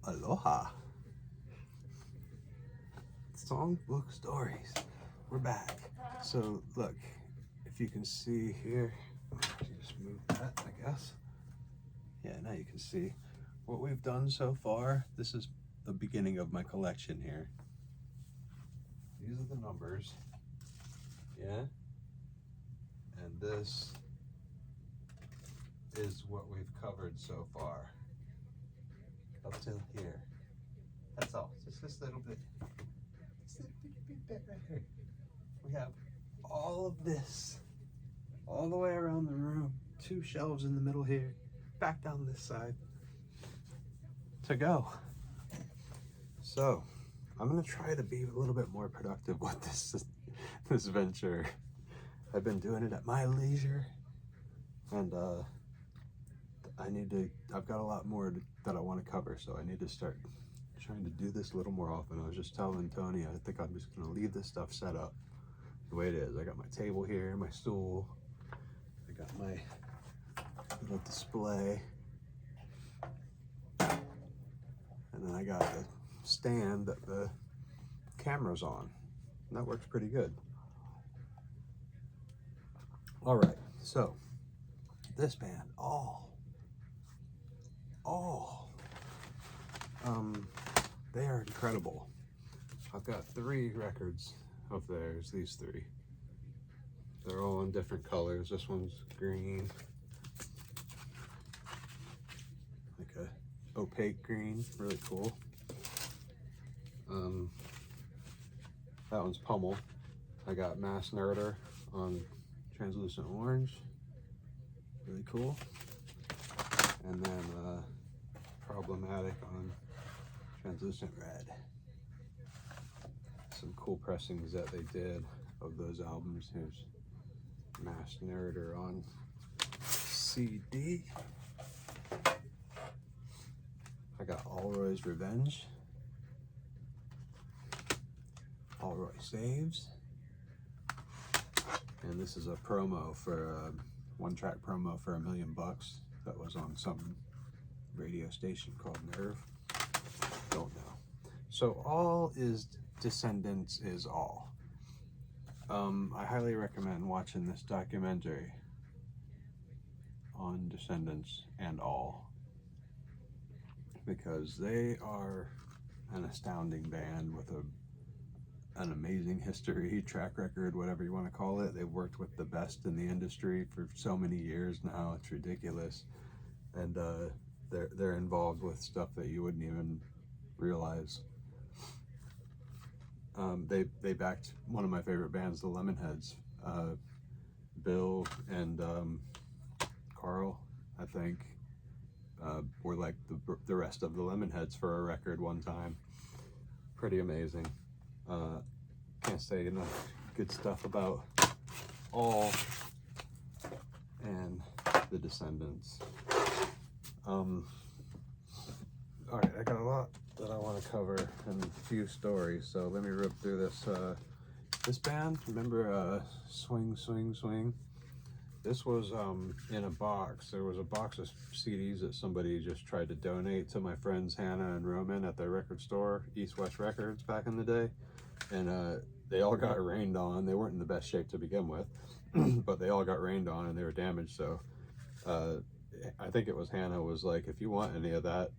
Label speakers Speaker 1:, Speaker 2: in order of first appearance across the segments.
Speaker 1: Aloha. Songbook stories. We're back. So look, if you can see here, just move that, I guess. Yeah, now you can see what we've done so far. This is the beginning of my collection here. These are the numbers. Yeah. And this is what we've covered so far. Up till here. That's all. Just this little bit. This little bit right here. We have all of this all the way around the room. 2 shelves in the middle here. Back down this side. To go. So I'm gonna try to be a little bit more productive with this venture. I've been doing it at my leisure, and I've got a lot more that I want to cover, so I need to start trying to do this a little more often. I was just telling Tony, I think I'm just gonna leave this stuff set up the way it is. I got my table here, my stool, I got my little display, and then I got the stand that the camera's on, and that works pretty good. All right, so this band, they are incredible. I've got 3 records of theirs, these 3. They're all in different colors. This one's green, like a opaque green, really cool. That one's Pummel. I got Mass Nerder on translucent orange, really cool. And then Problematic on translucent red. Some cool pressings that they did of those albums. Here's Mass Nerder on CD. I got Alroy's Revenge, Alroy Saves, and this is a promo for a 1-track promo for $1 million that was on some radio station called Nerve. Don't know. So all is Descendants is all. I highly recommend watching this documentary on Descendants and all, because they are an astounding band with an amazing history, track record, whatever you want to call it. They've worked with the best in the industry for so many years now, it's ridiculous. And they're involved with stuff that you wouldn't even realize. They backed one of my favorite bands, the Lemonheads. Bill and Carl, I think, were like the rest of the Lemonheads for a record one time. Pretty amazing. Can't say enough good stuff about all and the Descendants. All right, I got a lot that I want to cover in a few stories, so let me rip through this. This band, remember Swing, Swing, Swing? This was in a box. There was a box of CDs that somebody just tried to donate to my friends Hannah and Roman at their record store, East West Records, back in the day. And they all got rained on. They weren't in the best shape to begin with, but they all got rained on and they were damaged. So I think it was Hannah was like, if you want any of that,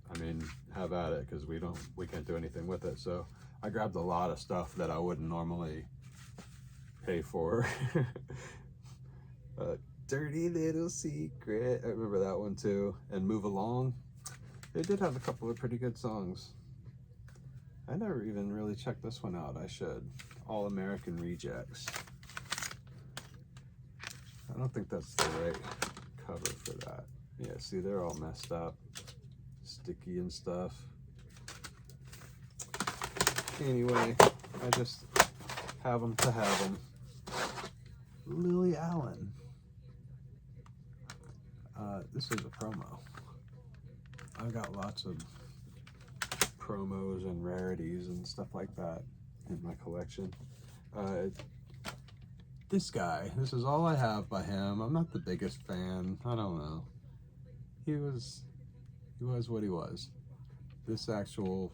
Speaker 1: I mean, have at it, because we can't do anything with it. So I grabbed a lot of stuff that I wouldn't normally pay for. Dirty Little Secret, I remember that one too. And Move Along. They did have a couple of pretty good songs. I never even really checked this one out. I should. All American Rejects. I don't think that's the right cover for that. Yeah, see, they're all messed up, sticky and stuff. Anyway, I just have them to have them. Lily Allen. This is a promo. I've got lots of promos and rarities and stuff like that in my collection. This guy, this is all I have by him. I'm not the biggest fan. I don't know. He was what he was. This actual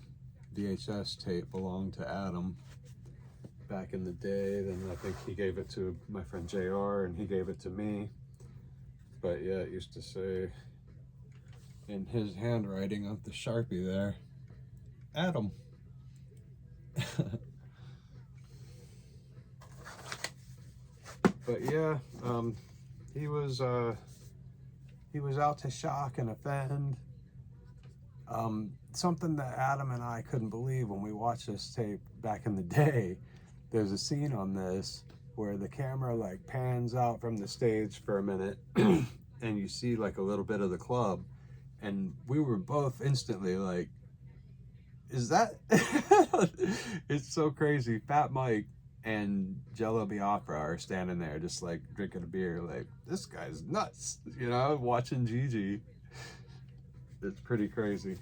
Speaker 1: VHS tape belonged to Adam back in the day. Then I think he gave it to my friend JR, and he gave it to me. But yeah, it used to say in his handwriting of the Sharpie there, Adam. But yeah, he was out to shock and offend. Something that Adam and I couldn't believe when we watched this tape back in the day. There's a scene on this where the camera like pans out from the stage for a minute and you see like a little bit of the club, and we were both instantly like, is that it's so crazy. Fat Mike and Jello Biafra are standing there just like drinking a beer, like, this guy's nuts, you know, watching Gigi. It's pretty crazy.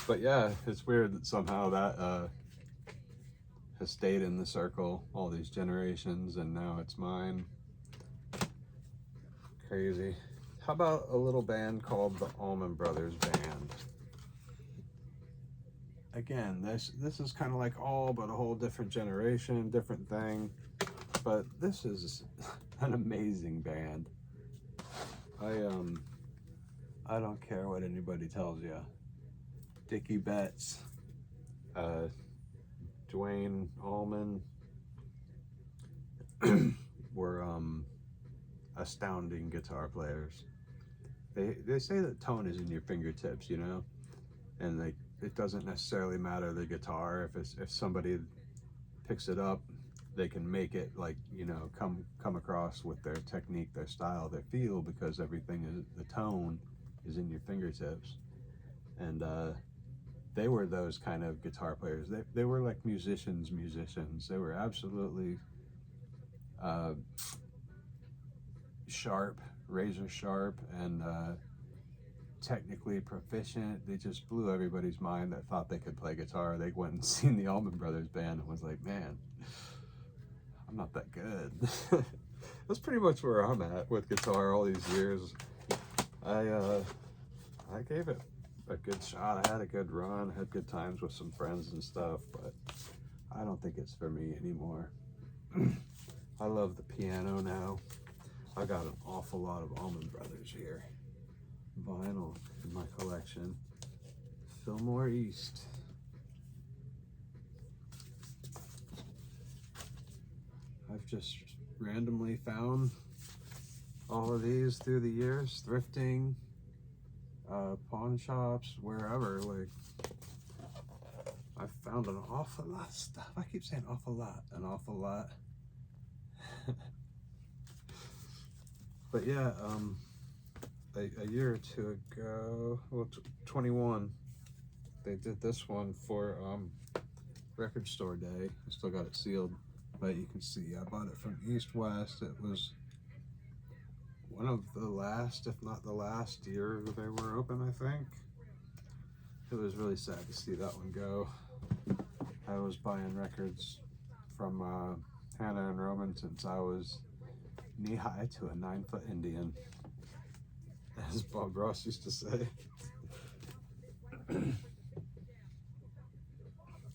Speaker 1: But yeah, it's weird that somehow that has stayed in the circle all these generations, and now it's mine. Crazy. How about a little band called the Allman Brothers Band? Again, this is kind of like all but a whole different generation, different thing, but this is an amazing band. I don't care what anybody tells you. Dickie Betts, Dwayne Allman were astounding guitar players. They say that tone is in your fingertips, you know, and like it doesn't necessarily matter the guitar. If somebody picks it up, they can make it, like, you know, come across with their technique, their style, their feel, because everything is, the tone is in your fingertips. And they were those kind of guitar players. They were like musicians. They were absolutely sharp, razor sharp, and technically proficient. They just blew everybody's mind that thought they could play guitar. They went and seen the Allman Brothers Band and was like, man, I'm not that good. That's pretty much where I'm at with guitar all these years. I gave it a good shot. I had a good run, had good times with some friends and stuff, but I don't think it's for me anymore. I love the piano now. I got an awful lot of Allman Brothers here. Vinyl in my collection. Fillmore East. I've just randomly found all of these through the years, thrifting, pawn shops, wherever. Like, I've found an awful lot of stuff. I keep saying awful lot, an awful lot. But yeah, a year or two ago, well, 21, they did this one for Record Store Day. I still got it sealed, but you can see I bought it from East West. It was one of the last, if not the last year they were open, I think. It was really sad to see that one go. I was buying records from Hannah and Roman since I was knee-high to a 9-foot Indian, as Bob Ross used to say.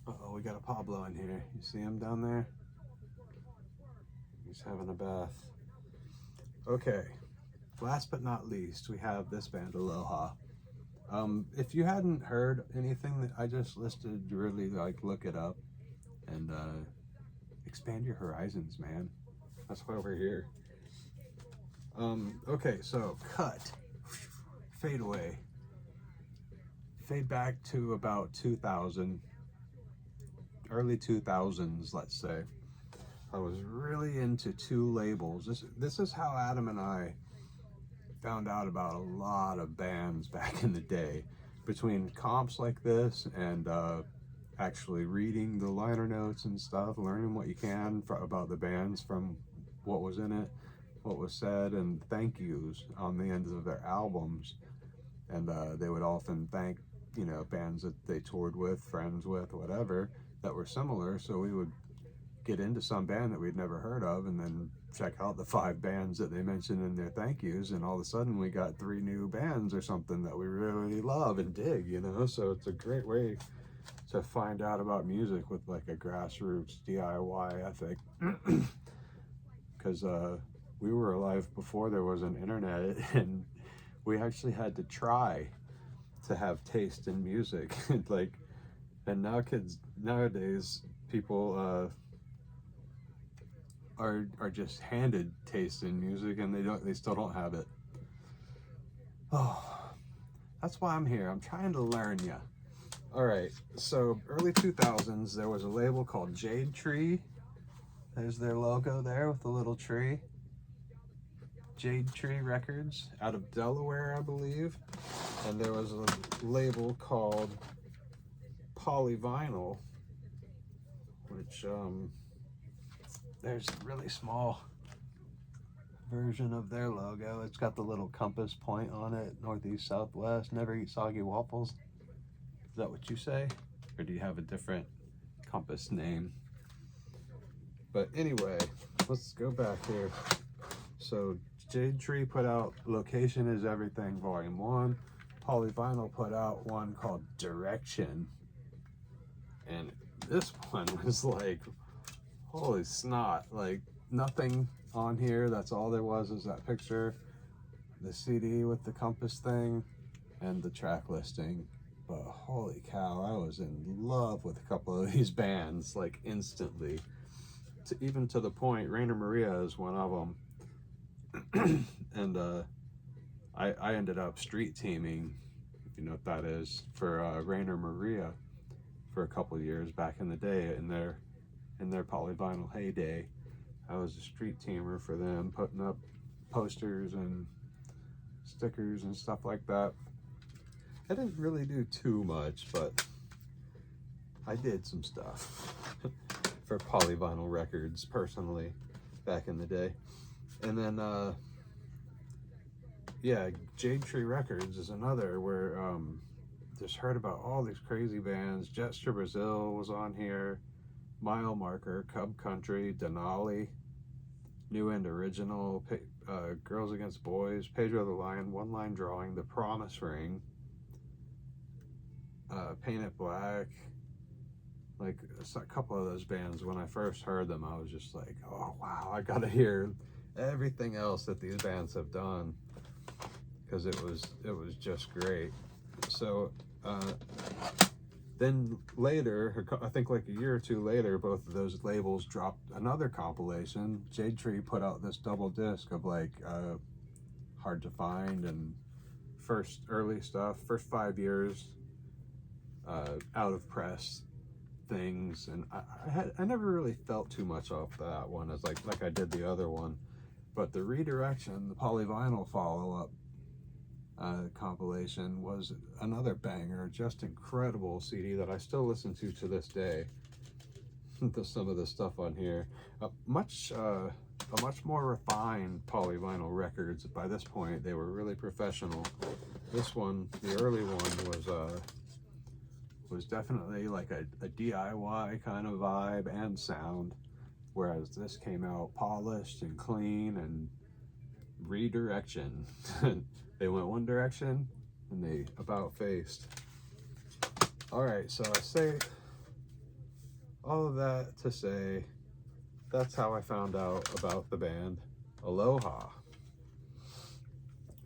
Speaker 1: Uh-oh, we got a Pablo in here. You see him down there? He's having a bath. Okay, last but not least, we have this band, ALOHA. If you hadn't heard anything that I just listed, really, like, look it up and expand your horizons, man. That's why we're here. Okay, so cut, fade away, fade back to about 2000, early 2000s, let's say. I was really into two labels. This is how Adam and I found out about a lot of bands back in the day, between comps like this and actually reading the liner notes and stuff, learning what you can about the bands from what was in it, what was said, and thank yous on the ends of their albums. And they would often thank, you know, bands that they toured with, friends with, whatever, that were similar. So we would get into some band that we'd never heard of and then check out the 5 bands that they mentioned in their thank yous, and all of a sudden we got 3 new bands or something that we really love and dig, you know. So it's a great way to find out about music with like a grassroots DIY ethic. Because we were alive before there was an internet, and we actually had to try to have taste in music. Like, and now kids nowadays, people are just handed taste in music, and they still don't have it. Oh, that's why I'm here. I'm trying to learn ya. All right, so early 2000s, there was a label called Jade Tree. There's their logo there with the little tree. Jade Tree Records, out of Delaware, I believe. And there was a label called Polyvinyl, which there's a really small version of their logo. It's got the little compass point on it, northeast, southwest. Never eat soggy waffles. Is that what you say? Or do you have a different compass name? But anyway, let's go back here. So Jade Tree put out Location Is Everything Volume 1. Polyvinyl put out one called Direction. And this one was like, holy snot, like nothing on here. That's all there was is that picture, the CD with the compass thing, and the track listing. But holy cow, I was in love with a couple of these bands, like instantly. Even to the point, Rainer Maria is one of them. And I ended up street teaming, if you know what that is, for Rainer Maria for a couple of years back in the day, in their Polyvinyl heyday. I was a street teamer for them, putting up posters and stickers and stuff like that. I didn't really do too much, but I did some stuff for Polyvinyl Records personally back in the day. And then yeah, Jade Tree Records is another where just heard about all these crazy bands. Jetstra Brazil was on here, Mile Marker, Cub Country, Denali, New and Original, Girls Against Boys, Pedro the Lion, One Line Drawing, The Promise Ring, Paint It Black. Like a couple of those bands, when I first heard them, I was just like, oh wow, I gotta hear everything else that these bands have done, because it was just great. So then later, I think like a year or two later, both of those labels dropped another compilation. Jade Tree put out this double disc of like Hard to Find and early stuff, first 5 years, out of press things, and I never really felt too much off that one as like I did the other one. But the Redirection, the Polyvinyl follow-up compilation, was another banger, just incredible CD that I still listen to this day. Some of the stuff on here, a much more refined Polyvinyl Records. By this point, they were really professional. This one, the early one, was definitely like a DIY kind of vibe and sound, whereas this came out polished and clean and Redirection. They went one direction and they about faced. All right, so I say all of that to say that's how I found out about the band ALOHA,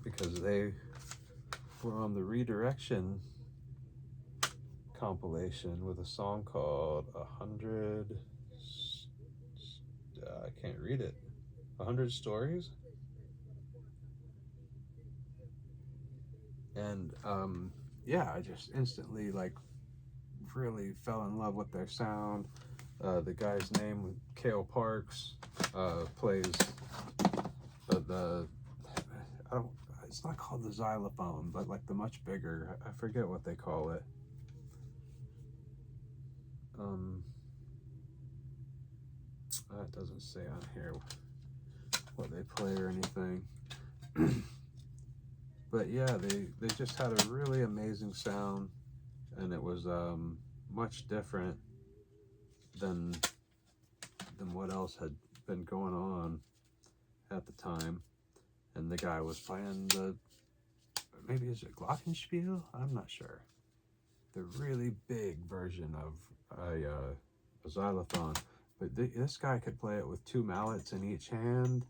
Speaker 1: because they were on the Redirection compilation with a song called 100, I can't read it, 100 Stories. And yeah, I just instantly like really fell in love with their sound. The guy's name, Cale Parks, plays it's not called the xylophone, but like the much bigger, I forget what they call it. It doesn't say on here what they play or anything. But yeah, they just had a really amazing sound, and it was much different than what else had been going on. at the time, and the guy was playing the, maybe is it Glockenspiel? I'm not sure. The really big version of a xylophone, but this guy could play it with 2 mallets in each hand,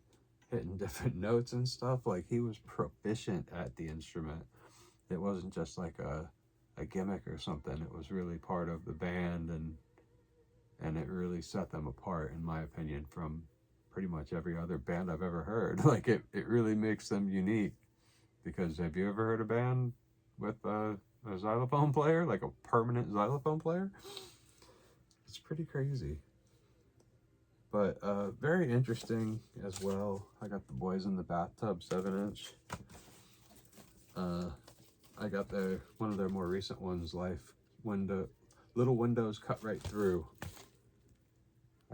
Speaker 1: hitting different notes and stuff. Like, he was proficient at the instrument. It wasn't just like a gimmick or something. It was really part of the band, and it really set them apart, in my opinion, from pretty much every other band I've ever heard. Like, it really makes them unique, because have you ever heard a band with a xylophone player, like a permanent xylophone player? It's pretty crazy. But very interesting as well. I got the Boys in the Bathtub 7-inch. I got one of their more recent ones, Life Window, Little Windows Cut Right Through.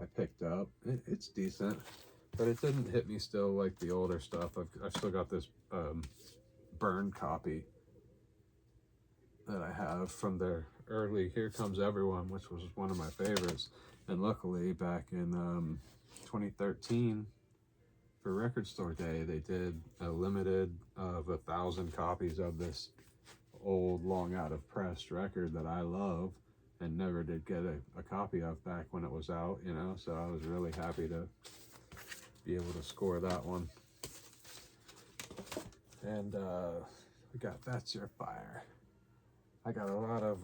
Speaker 1: I picked up. It's decent, but it didn't hit me still like the older stuff. I've still got this burned copy that I have from their early Here Comes Everyone, which was one of my favorites. And luckily, back in 2013, for Record Store Day, they did a limited of 1,000 copies of this old, long out of press record that I love and never did get a copy of back when it was out, you know, so I was really happy to be able to score that one. And we got That's Your Fire. I got a lot of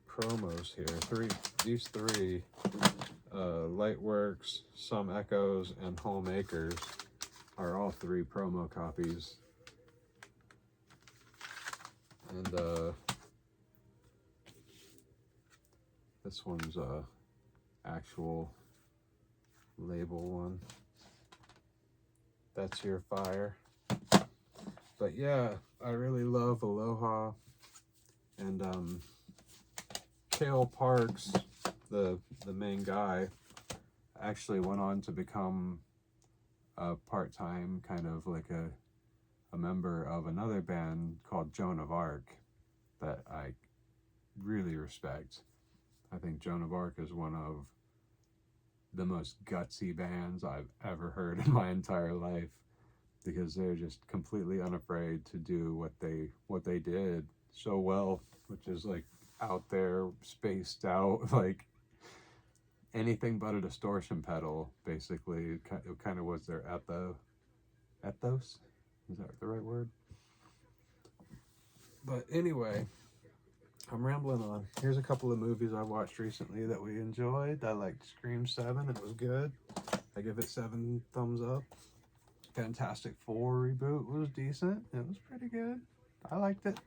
Speaker 1: promos here. These three, Lightworks, Some Echoes, and Homemakers, are all 3 promo copies. And this one's actual label one. That's Your Fire. But yeah, I really love ALOHA. And Cale Parks, the main guy, actually went on to become a part-time kind of like a member of another band called Joan of Arc that I really respect. I think Joan of Arc is one of the most gutsy bands I've ever heard in my entire life, because they're just completely unafraid to do what they did so well, which is like out there, spaced out, like anything but a distortion pedal, basically. It kind of was their ethos. Is that the right word? But anyway, I'm rambling on. Here's a couple of movies I watched recently that we enjoyed. I liked Scream 7. It was good. I give it 7 thumbs up. Fantastic Four reboot was decent. It was pretty good. I liked it.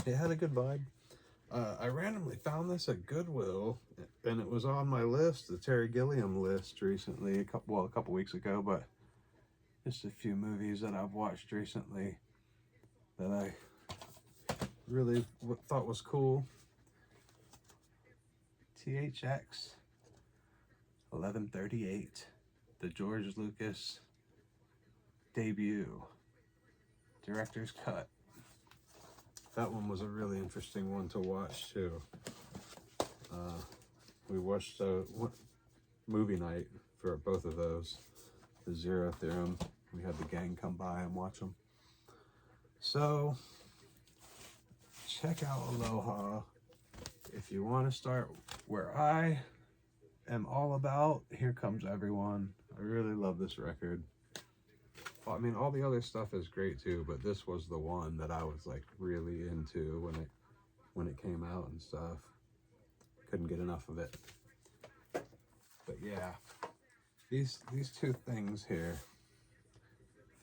Speaker 1: It had a good vibe. I randomly found this at Goodwill, and it was on my list, the Terry Gilliam list, recently, a couple weeks ago, but just a few movies that I've watched recently that I really thought was cool. THX 1138, the George Lucas debut, director's cut. That one was a really interesting one to watch too. We watched movie night for both of those, the Zero Theorem. We had the gang come by and watch them. So check out ALOHA if you want to start where I am all about. Here Comes Everyone. I really love this record. I mean, all the other stuff is great too, but this was the one that I was like really into when it came out and stuff. Couldn't get enough of it. But yeah, these 2 things here,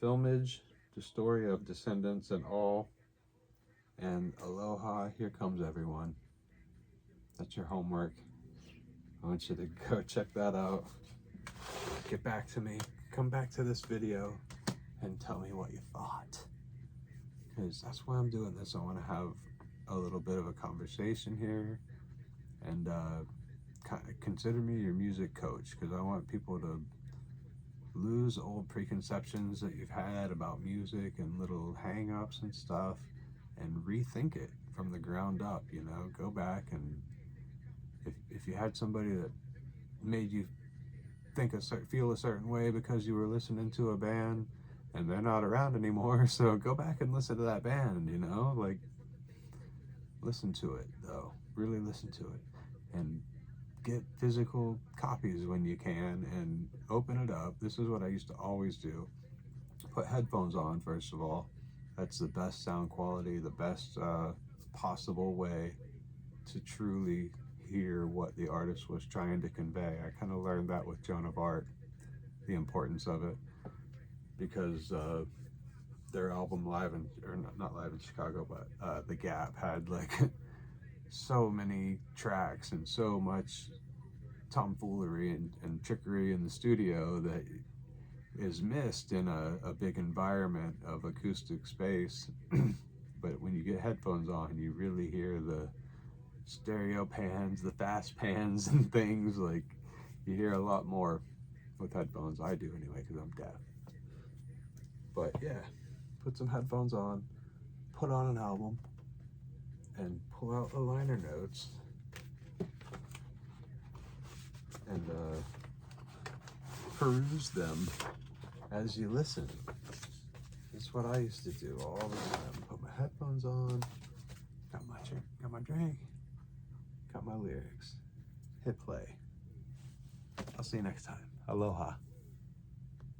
Speaker 1: Filmage, The Story of Descendants and All, and ALOHA, Here Comes Everyone. That's your homework. I want you to go check that out. Get back to me. Come back to this video and tell me what you thought, because that's why I'm doing this. I want to have a little bit of a conversation here, and consider me your music coach, because I want people to lose old preconceptions that you've had about music and little hang-ups and stuff, and rethink it from the ground up. You know, go back, and if you had somebody that made you feel a certain way because you were listening to a band and they're not around anymore. So go back and listen to that band, you know, like listen to it though, really listen to it, and get physical copies when you can and open it up. This is what I used to always do. Put headphones on first of all. That's the best sound quality, the best possible way to truly hear what the artist was trying to convey. I kind of learned that with Joan of Arc, the importance of it, because their album Live in, or not Live in Chicago, but The Gap had like so many tracks and so much tomfoolery and trickery in the studio that is missed in a big environment of acoustic space. But when you get headphones on, you really hear the stereo pans, the fast pans and things. Like, you hear a lot more with headphones. I do anyway, because I'm deaf. But yeah, put some headphones on, put on an album, and pull out the liner notes and peruse them as you listen. That's what I used to do all the time. Put my headphones on, got my drink, got my lyrics, hit play. I'll see you next time. Aloha.